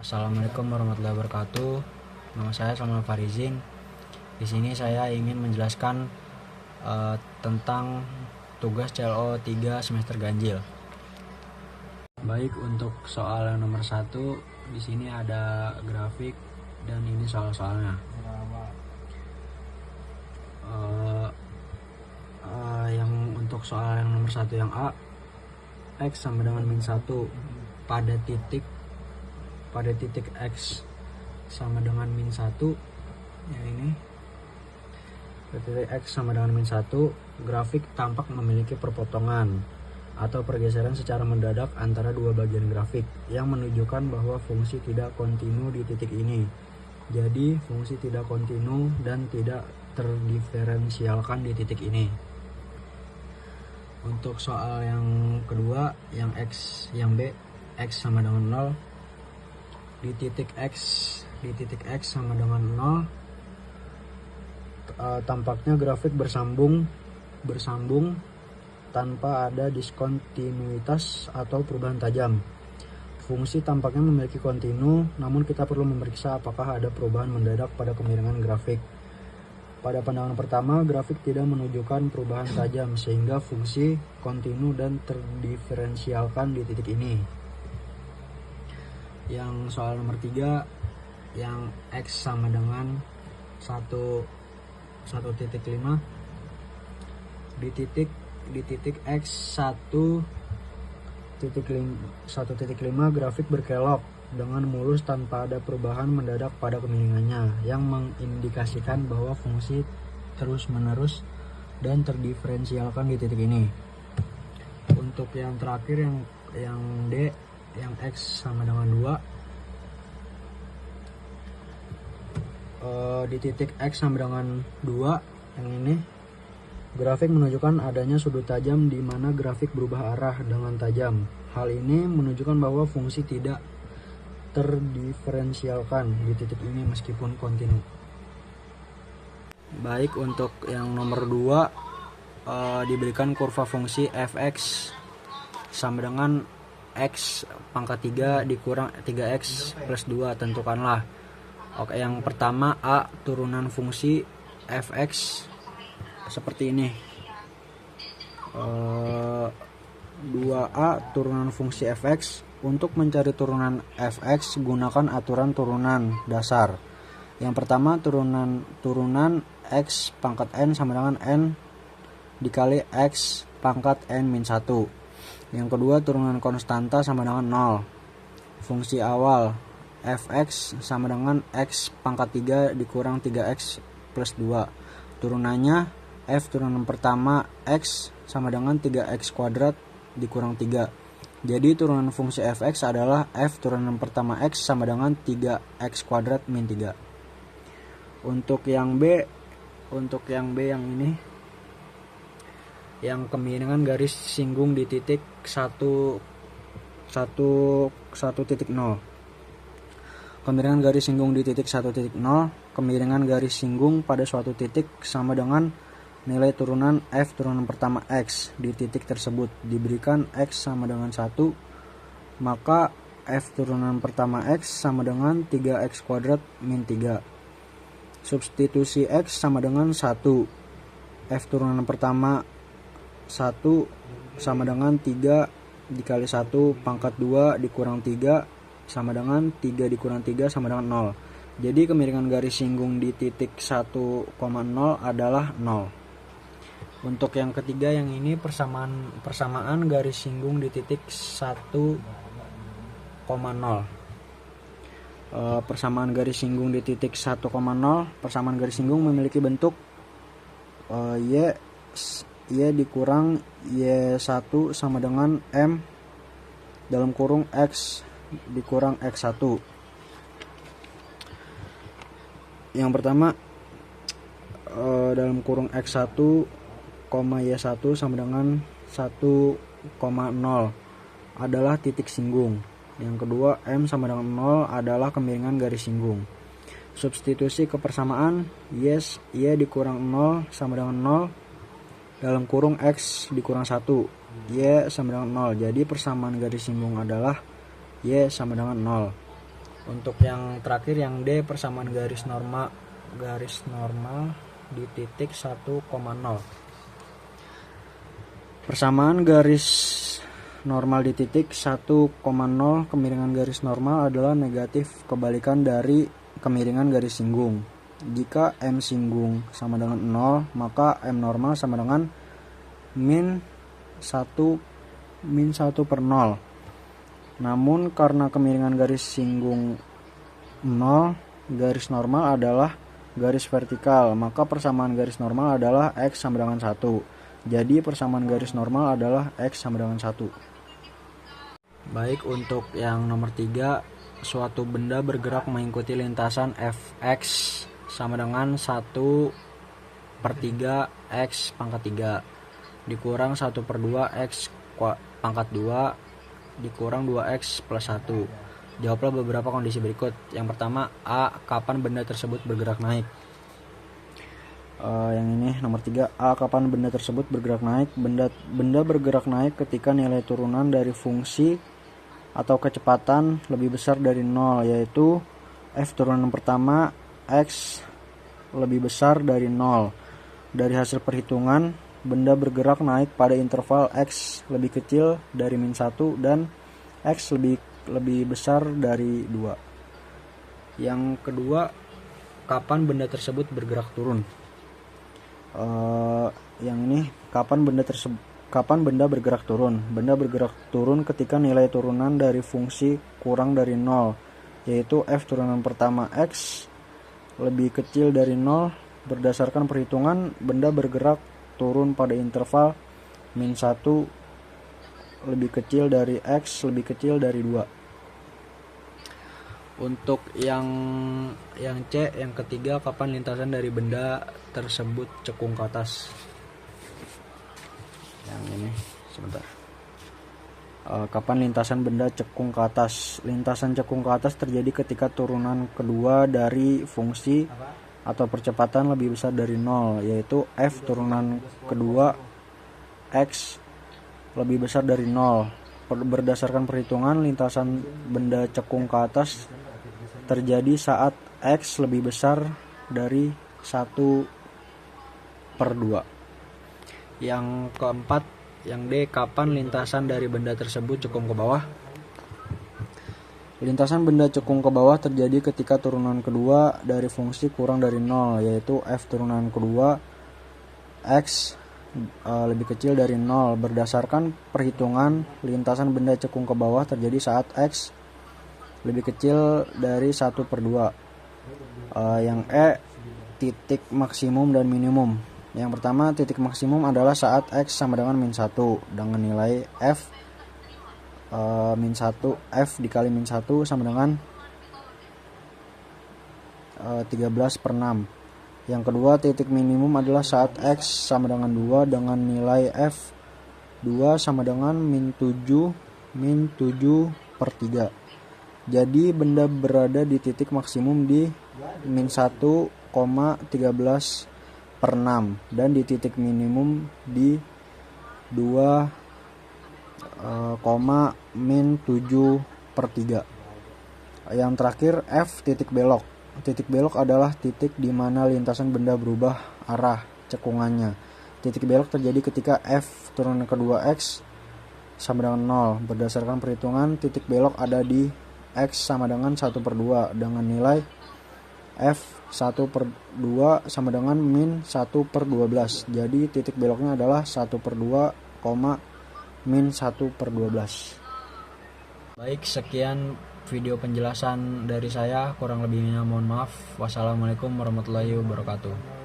Assalamualaikum warahmatullahi wabarakatuh. Nama saya Salman Farizin. Di sini saya ingin menjelaskan tentang tugas CLO 3 semester ganjil. Baik, untuk soal yang nomor 1, di sini ada grafik dan ini soal-soalnya. Yang untuk soal yang nomor 1 yang A, X sama dengan min 1 pada titik X sama dengan min 1, yang ini pada titik X sama dengan min 1, grafik tampak memiliki perpotongan atau pergeseran secara mendadak antara dua bagian grafik yang menunjukkan bahwa fungsi tidak kontinu di titik ini. Jadi fungsi tidak kontinu dan tidak terdiferensialkan di titik ini. Untuk soal yang kedua, yang B, X sama dengan 0, di titik X sama dengan 0, tampaknya grafik bersambung tanpa ada diskontinuitas atau perubahan tajam. Fungsi tampaknya memiliki kontinu, namun kita perlu memeriksa apakah ada perubahan mendadak pada kemiringan grafik. Pada pandangan pertama, grafik tidak menunjukkan perubahan tajam sehingga fungsi kontinu dan terdiferensialkan di titik ini. Yang soal nomor 3, yang X sama dengan 1,5, di titik X 1,5 grafik berkelok dengan mulus tanpa ada perubahan mendadak pada kemiringannya yang mengindikasikan bahwa fungsi terus-menerus dan terdiferensialkan di titik ini. Untuk yang terakhir, yang D, yang X sama dengan 2, di titik X sama dengan 2, yang ini grafik menunjukkan adanya sudut tajam di mana grafik berubah arah dengan tajam. Hal ini menunjukkan bahwa fungsi tidak terdiferensialkan di titik ini meskipun kontinu. Baik, untuk yang nomor 2, diberikan kurva fungsi fx sama dengan x pangkat 3 dikurang 3x plus 2, tentukanlah. Oke, yang pertama A, turunan fungsi fx seperti ini. 2A, turunan fungsi fx. Untuk mencari turunan fx, gunakan aturan turunan dasar. Yang pertama, turunan x pangkat n sama dengan n dikali x pangkat n min 1. Yang kedua, turunan konstanta sama dengan 0. Fungsi awal fx sama dengan x pangkat 3 dikurang 3x plus 2. Turunannya f turunan pertama x sama dengan 3x kuadrat dikurang 3. Jadi turunan fungsi fx adalah f turunan pertama x sama dengan 3x kuadrat min 3. Untuk yang B yang ini, yang kemiringan garis singgung di titik 1,0. Kemiringan garis singgung di titik 1,0, kemiringan garis singgung pada suatu titik sama dengan nilai turunan f turunan pertama x di titik tersebut. Diberikan x sama dengan 1, maka f turunan pertama x sama dengan 3x kuadrat min 3. Substitusi x sama dengan 1, f turunan pertama 1 sama dengan 3 dikali 1 pangkat 2 dikurang 3 sama dengan 3 dikurang 3 sama dengan 0. Jadi kemiringan garis singgung di titik 1,0 adalah 0. Untuk yang ketiga, yang ini persamaan garis singgung di titik 1,0. Persamaan garis singgung di titik 1,0, persamaan garis singgung memiliki bentuk y dikurang y1 sama dengan m dalam kurung x dikurang x1. Yang pertama, dalam kurung x1, y1 sama dengan 1,0 adalah titik singgung. Yang kedua, m sama dengan 0 adalah kemiringan garis singgung. Substitusi ke persamaan, y dikurang 0 sama dengan 0 dalam kurung x dikurang 1, y sama dengan 0. Jadi persamaan garis singgung adalah y sama dengan 0. Untuk yang terakhir yang D, persamaan garis normal di titik 1,0. Persamaan garis normal di titik 1,0 kemiringan garis normal adalah negatif kebalikan dari kemiringan garis singgung. Jika M singgung sama dengan 0, maka M normal sama dengan min 1 per 0. Namun karena kemiringan garis singgung 0, garis normal adalah garis vertikal, maka persamaan garis normal adalah X sama dengan 1. Jadi persamaan garis normal adalah X sama dengan 1. Baik, untuk yang nomor 3, suatu benda bergerak mengikuti lintasan Fx sama dengan 1/3 X pangkat 3 dikurang 1/2 X pangkat 2 dikurang 2X plus 1. Jawablah beberapa kondisi berikut. Yang pertama, A. Kapan benda tersebut bergerak naik? Yang ini nomor 3, A. Kapan benda tersebut bergerak naik? Benda bergerak naik ketika nilai turunan dari fungsi atau kecepatan lebih besar dari 0, yaitu F turunan pertama X lebih besar dari 0. Dari hasil perhitungan, benda bergerak naik pada interval X lebih kecil dari min 1 dan X lebih besar dari 2. Yang kedua, kapan benda tersebut bergerak turun? Yang ini, kapan benda bergerak turun? Benda bergerak turun ketika nilai turunan dari fungsi kurang dari 0, yaitu F turunan pertama X lebih kecil dari 0. Berdasarkan perhitungan, benda bergerak turun pada interval min 1 lebih kecil dari X lebih kecil dari 2. Untuk yang C, yang ketiga, kapan lintasan dari benda tersebut cekung ke atas? Yang ini, sebentar. Kapan lintasan benda cekung ke atas? Lintasan cekung ke atas terjadi ketika turunan kedua dari fungsi atau percepatan lebih besar dari 0, yaitu F turunan kedua X lebih besar dari 0. Berdasarkan perhitungan, lintasan benda cekung ke atas terjadi saat X lebih besar dari 1/2. Yang keempat, yang D, kapan lintasan dari benda tersebut cekung ke bawah? Lintasan benda cekung ke bawah terjadi ketika turunan kedua dari fungsi kurang dari 0, yaitu F turunan kedua X lebih kecil dari 0. Berdasarkan perhitungan, lintasan benda cekung ke bawah terjadi saat X lebih kecil dari 1/2. Yang E, titik maksimum dan minimum. Yang pertama, titik maksimum adalah saat X sama dengan min 1 dengan nilai F min 1 F dikali min 1 sama dengan 13/6. Yang kedua, titik minimum adalah saat X sama dengan 2 dengan nilai F 2 sama dengan min 7/3. Jadi benda berada di titik maksimum di min 1,13/6 dan di titik minimum di 2,-7/3. Yang terakhir, F titik belok. Titik belok adalah titik di mana lintasan benda berubah arah cekungannya. Titik belok terjadi ketika F turunan kedua X sama dengan 0. Berdasarkan perhitungan, titik belok ada di X sama dengan 1/2 dengan nilai F 1/2 sama dengan min 1/12. Jadi titik beloknya adalah 1/2, min 1/12. Baik, sekian video penjelasan dari saya, kurang lebihnya mohon maaf. Wassalamualaikum warahmatullahi wabarakatuh.